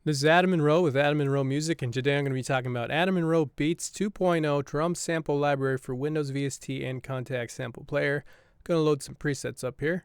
This is Adam Monroe with Adam Monroe Music, and today I'm going to be talking about Adam Monroe Beats 2.0 drum sample library for Windows Vst and Kontakt sample player. I'm going to load some presets up here.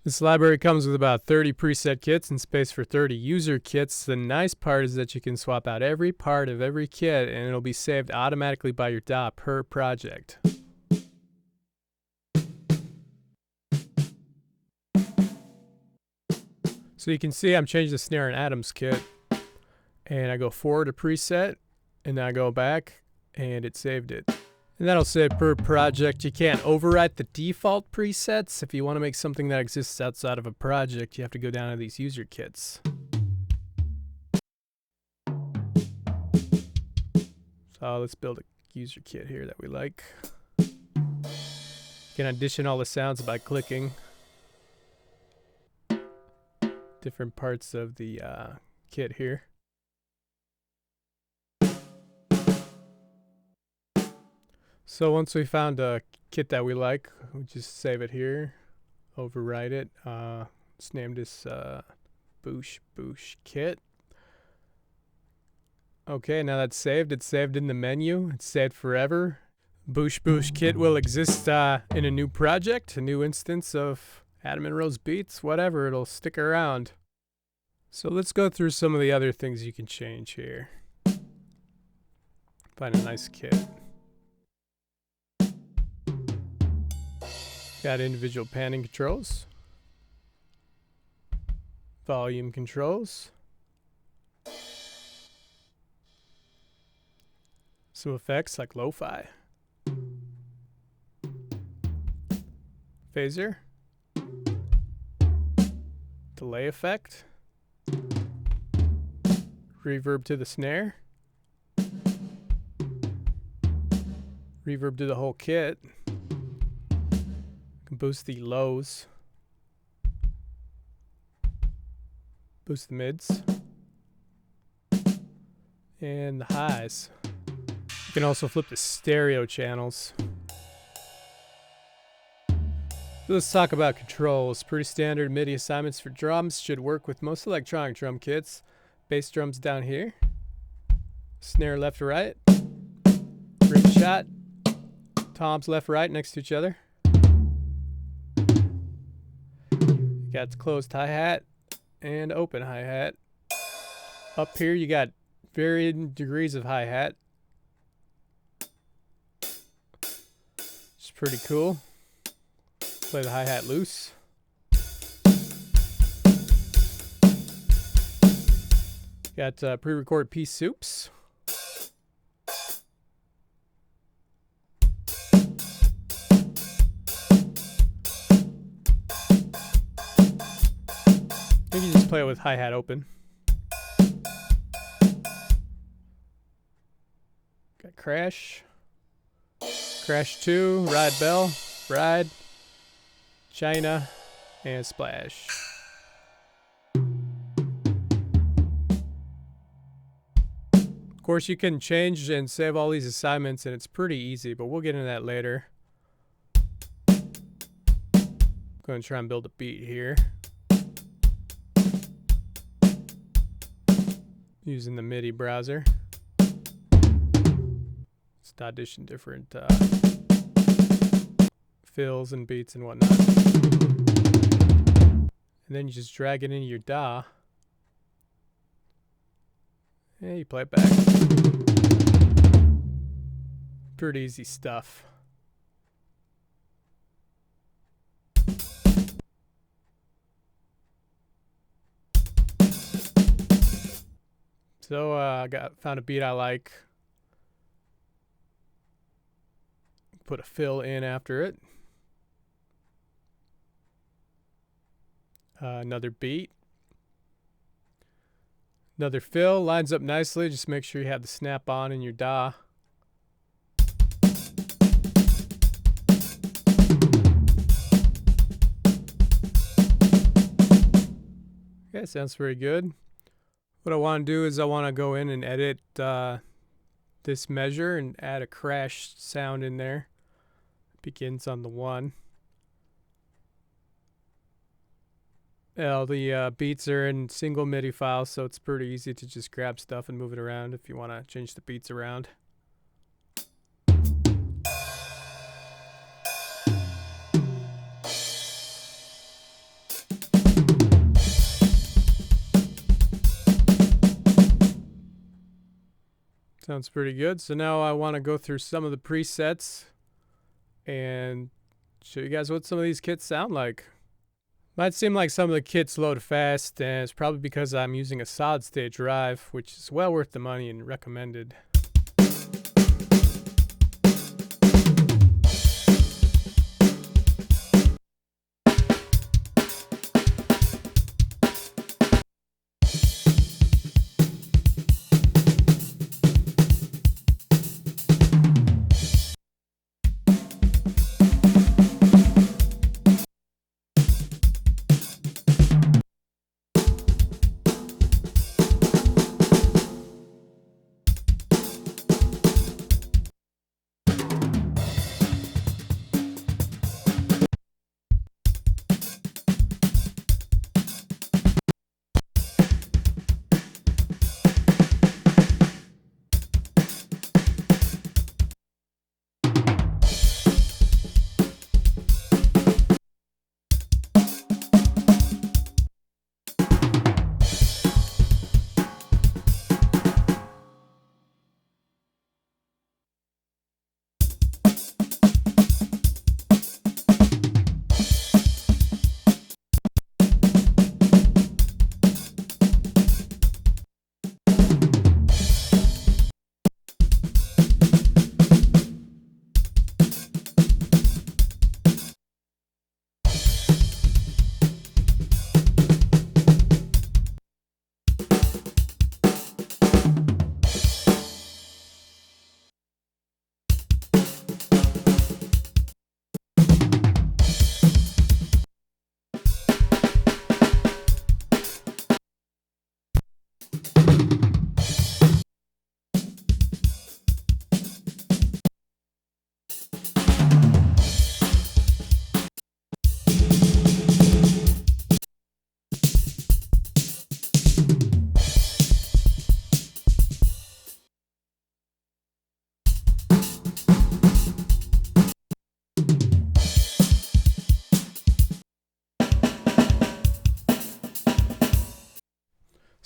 This library comes with about 30 preset kits and space for 30 user kits. The nice part is that you can swap out every part of every kit and it'll be saved automatically by your DAW per project. So you can see I'm changing the snare in Adam's kit, and I go forward a preset and then I go back and it saved it. And that'll save per project. You can't overwrite the default presets. If you want to make something that exists outside of a project, you have to go down to these user kits. So let's build a user kit here that we like. You can audition all the sounds by clicking different parts of the kit here. So once we found a kit that we like, we just save it here, overwrite it. Let's name this Boosh kit. Okay, now that's saved. It's saved in the menu. It's saved forever. Boosh kit will exist in a new project, a new instance of Adam Monroe's Beats, whatever. It'll stick around. So let's go through some of the other things you can change here. Find a nice kit. Got individual panning controls, volume controls, some effects like lo-fi, phaser, delay effect, reverb to the snare, reverb to the whole kit. Boost the lows, boost the mids, and the highs. You can also flip the stereo channels. So let's talk about controls. Pretty standard MIDI assignments for drums. Should work with most electronic drum kits. Bass drums down here, snare left to right, rim shot, toms left right next to each other. Got closed hi-hat and open hi-hat. Up here you got varying degrees of hi-hat. It's pretty cool. Play the hi-hat loose. Got pre-recorded piece soups. You can just play it with hi-hat open. Got crash, crash 2, ride bell, ride, China, and splash. Of course, you can change and save all these assignments, and it's pretty easy, but we'll get into that later. I'm going to try and build a beat here. Using the MIDI browser. Let's audition different fills and beats and whatnot. And then you just drag it into your DAW. And you play it back. Pretty easy stuff. So I found a beat I like. Put a fill in after it. Another beat. Another fill. Lines up nicely. Just make sure you have the snap on in your DAW. Okay, sounds very good. What I want to do is I want to go in and edit this measure and add a crash sound in there. It begins on the 1. The beats are in single MIDI files, so it's pretty easy to just grab stuff and move it around if you want to change the beats around. Sounds pretty good. So now I want to go through some of the presets and show you guys what some of these kits sound like. Might seem like some of the kits load fast, and it's probably because I'm using a solid state drive, which is well worth the money and recommended.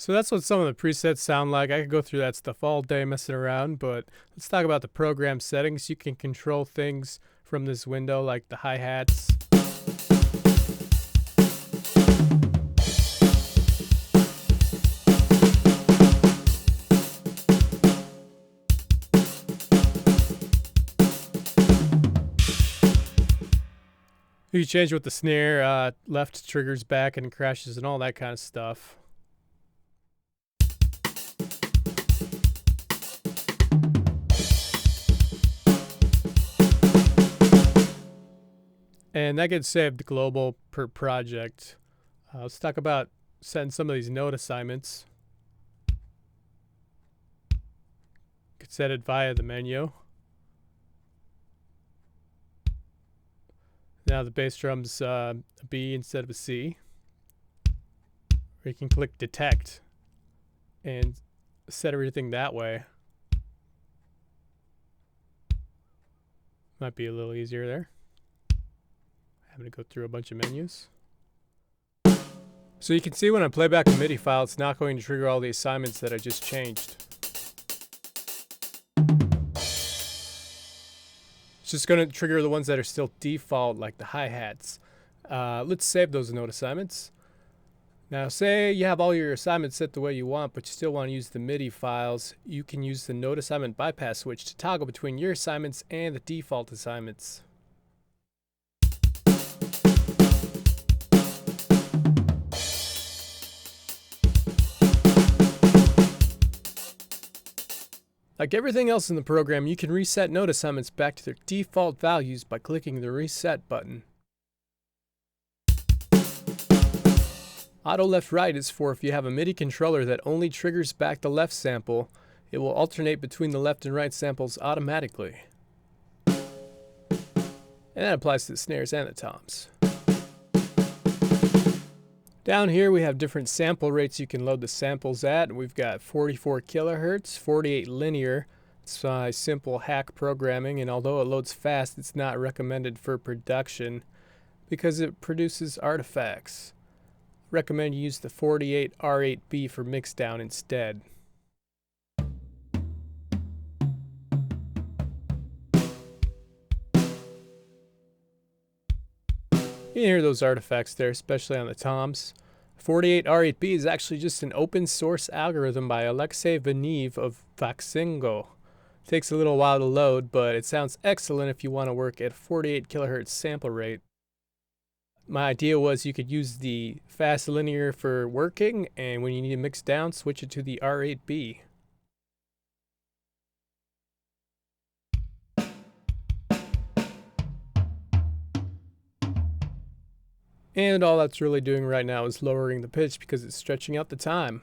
So that's what some of the presets sound like. I could go through that stuff all day messing around, but let's talk about the program settings. You can control things from this window like the hi-hats. You can change with the snare, left triggers back and crashes and all that kind of stuff. And that gets saved global per project. Let's talk about setting some of these note assignments. You could set it via the menu. Now the bass drum's a B instead of a C. Or you can click detect and set everything that way. Might be a little easier there. I'm going to go through a bunch of menus. So you can see when I play back a MIDI file, it's not going to trigger all the assignments that I just changed. It's just going to trigger the ones that are still default, like the hi-hats. Let's save those note assignments. Now say you have all your assignments set the way you want, but you still want to use the MIDI files. You can use the note assignment bypass switch to toggle between your assignments and the default assignments. Like everything else in the program, you can reset note assignments back to their default values by clicking the Reset button. Auto left right is for if you have a MIDI controller that only triggers back the left sample. It will alternate between the left and right samples automatically. And that applies to the snares and the toms. Down here we have different sample rates you can load the samples at. We've got 44 kilohertz, 48 linear. It's simple hack programming, and although it loads fast, it's not recommended for production because it produces artifacts. Recommend you use the 48 R8B for mixdown instead. You can hear those artifacts there, especially on the toms. 48 R8B is actually just an open source algorithm by Alexei Vanev of Voxengo. It takes a little while to load, but it sounds excellent if you want to work at 48 kilohertz sample rate. My idea was you could use the fast linear for working, and when you need to mix down, switch it to the R8B. And all that's really doing right now is lowering the pitch because it's stretching out the time.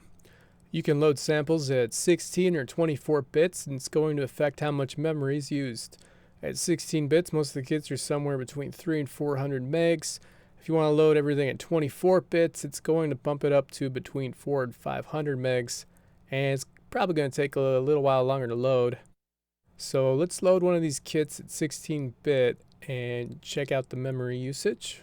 You can load samples at 16 or 24 bits, and it's going to affect how much memory is used. At 16 bits, most of the kits are somewhere between 300 and 400 megs. If you want to load everything at 24 bits, it's going to bump it up to between 400 and 500 megs, and it's probably going to take a little while longer to load. So let's load one of these kits at 16-bit and check out the memory usage.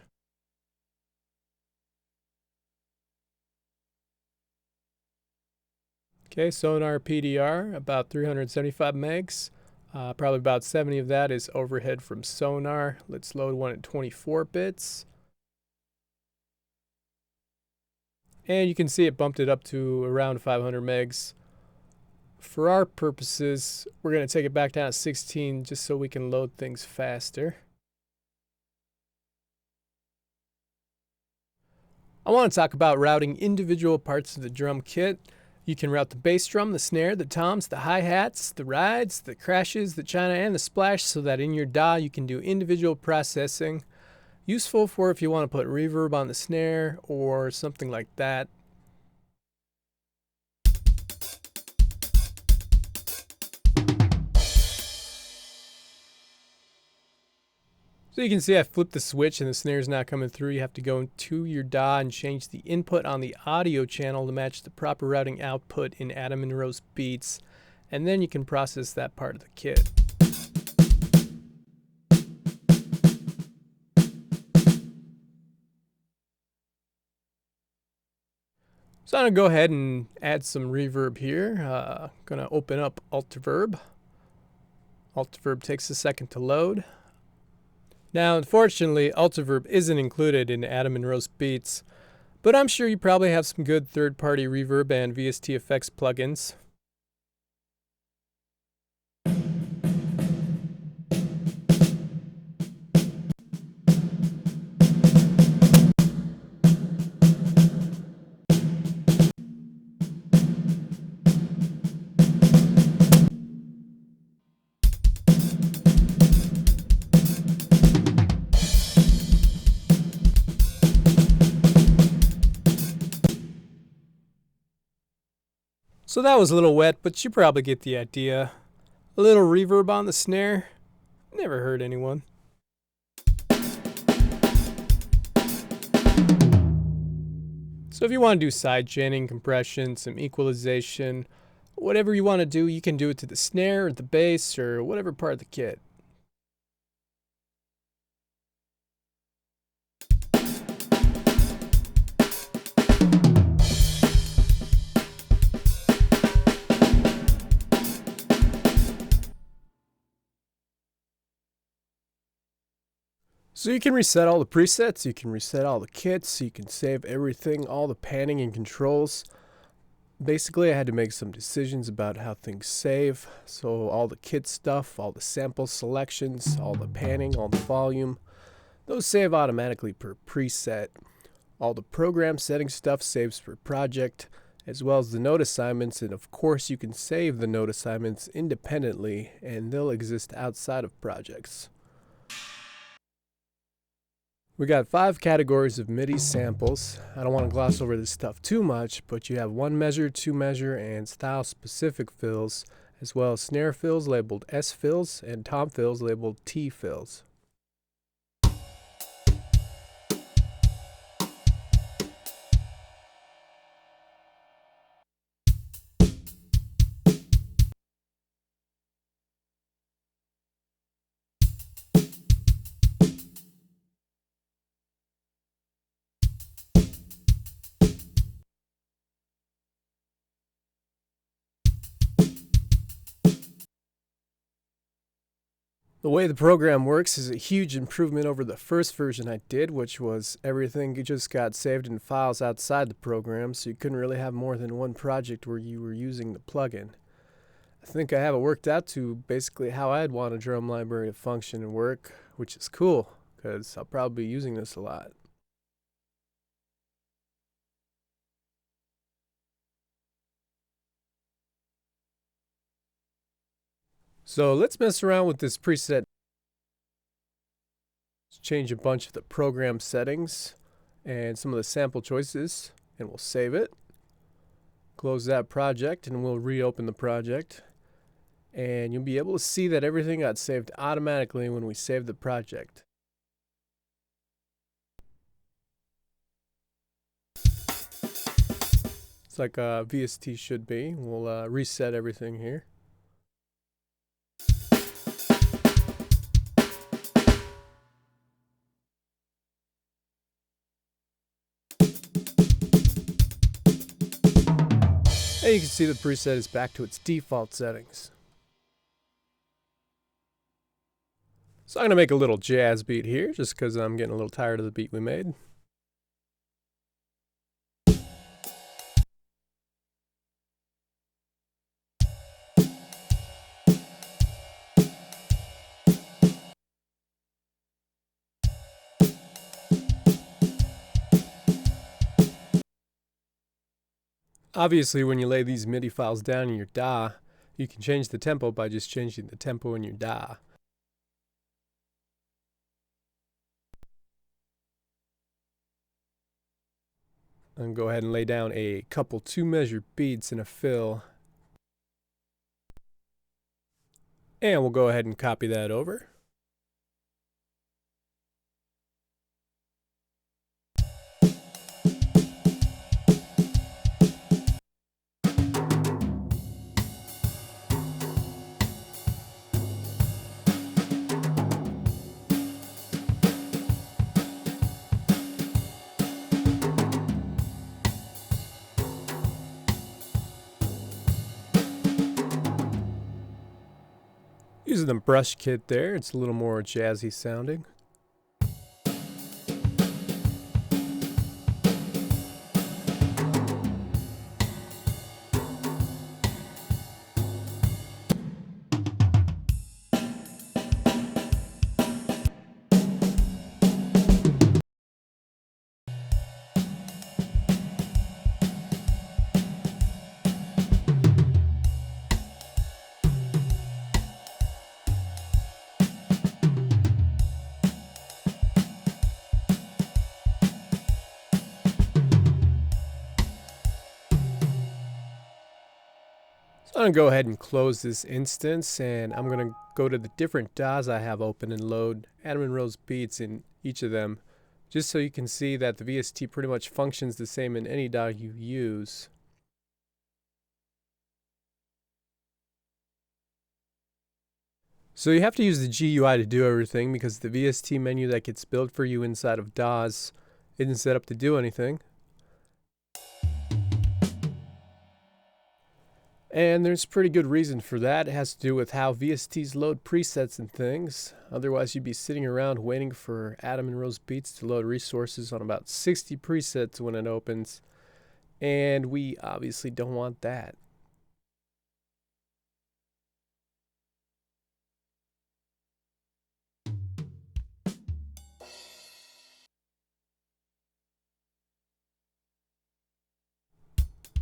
Okay, Sonar PDR, about 375 megs. Probably about 70 of that is overhead from Sonar. Let's load one at 24 bits. And you can see it bumped it up to around 500 megs. For our purposes, we're going to take it back down to 16 just so we can load things faster. I want to talk about routing individual parts of the drum kit. You can route the bass drum, the snare, the toms, the hi-hats, the rides, the crashes, the china, and the splash so that in your DAW you can do individual processing. Useful for if you want to put reverb on the snare or something like that. So you can see I flipped the switch and the snare's not coming through. You have to go into your DAW and change the input on the audio channel to match the proper routing output in Monroe's beats, and then you can process that part of the kit. So I'm going to go ahead and add some reverb here. Going to open up Reverb. Reverb takes a second to load. Now, unfortunately, Reverb isn't included in Monroe's beats, but I'm sure you probably have some good third-party reverb and VST effects plugins. So that was a little wet, but you probably get the idea. A little reverb on the snare, never hurt anyone. So if you want to do side chaining, compression, some equalization, whatever you want to do, you can do it to the snare or the bass or whatever part of the kit. So you can reset all the presets, you can reset all the kits, you can save everything, all the panning and controls. Basically, I had to make some decisions about how things save. So all the kit stuff, all the sample selections, all the panning, all the volume, those save automatically per preset. All the program setting stuff saves per project, as well as the note assignments, and of course you can save the note assignments independently and they'll exist outside of projects. We got 5 categories of MIDI samples. I don't want to gloss over this stuff too much, but you have 1 measure, 2 measure, and style specific fills, as well as snare fills labeled S fills and tom fills labeled T fills. The way the program works is a huge improvement over the first version I did, which was everything just got saved in files outside the program, so you couldn't really have more than one project where you were using the plugin. I think I have it worked out to basically how I'd want a drum library to function and work, which is cool, because I'll probably be using this a lot. So let's mess around with this preset. Let's change a bunch of the program settings and some of the sample choices, and we'll save it. Close that project and we'll reopen the project. And you'll be able to see that everything got saved automatically when we save the project. It's like a VST should be. We'll reset everything here. And you can see the preset is back to its default settings. So I'm going to make a little jazz beat here, just because I'm getting a little tired of the beat we made. Obviously, when you lay these MIDI files down in your DAW, you can change the tempo by just changing the tempo in your DAW. And go ahead and lay down a couple 2-measure beats in a fill. And we'll go ahead and copy that over. Using the brush kit there, it's a little more jazzy sounding. So I'm going to go ahead and close this instance, and I'm going to go to the different DAWs I have open and load Adam & Rose beats in each of them, just so you can see that the VST pretty much functions the same in any DAW you use. So you have to use the GUI to do everything, because the VST menu that gets built for you inside of DAWs isn't set up to do anything. And there's pretty good reason for that. It has to do with how VSTs load presets and things. Otherwise, you'd be sitting around waiting for Adam & Rose Beats to load resources on about 60 presets when it opens. And we obviously don't want that.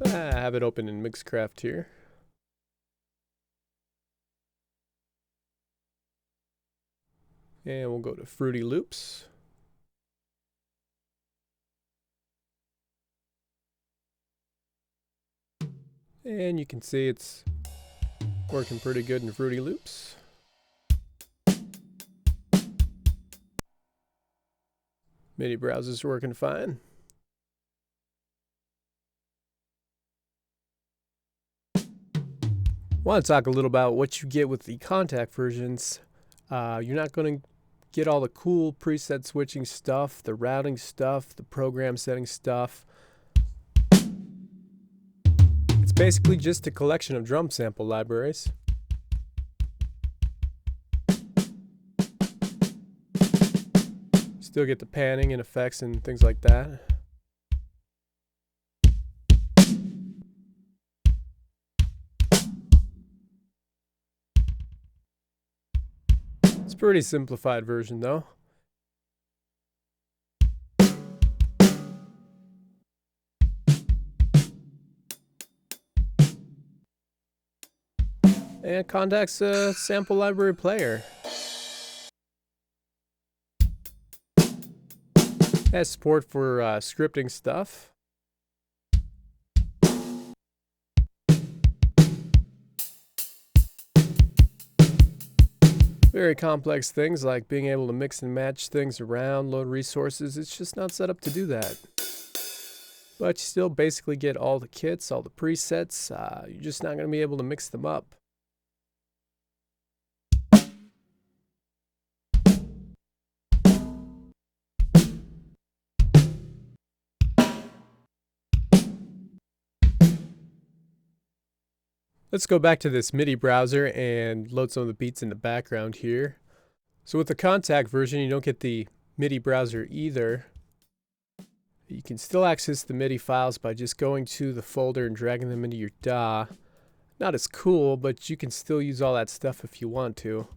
I have it open in Mixcraft here. And we'll go to Fruity Loops. And you can see it's working pretty good in Fruity Loops. MIDI browser's working fine. I want to talk a little about what you get with the Kontakt versions. You're not going to get all the cool preset switching stuff, the routing stuff, the program setting stuff. It's basically just a collection of drum sample libraries. Still get the panning and effects and things like that. It's a pretty simplified version though. And Kontakt's a sample library player. Has support for scripting stuff. Very complex things like being able to mix and match things around, load resources, it's just not set up to do that. But you still basically get all the kits, all the presets, you're just not going to be able to mix them up. Let's go back to this MIDI browser and load some of the beats in the background here. So with the Kontakt version, you don't get the MIDI browser either. You can still access the MIDI files by just going to the folder and dragging them into your DAW. Not as cool, but you can still use all that stuff if you want to.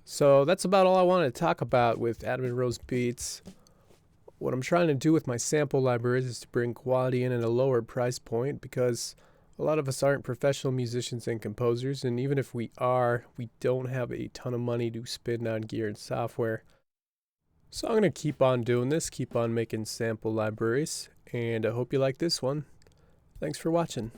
So that's about all I wanted to talk about with Adam and Rose Beats. What I'm trying to do with my sample libraries is to bring quality in at a lower price point, because a lot of us aren't professional musicians and composers, and even if we are, we don't have a ton of money to spend on gear and software. So I'm going to keep on doing this, keep on making sample libraries, and I hope you like this one. Thanks for watching.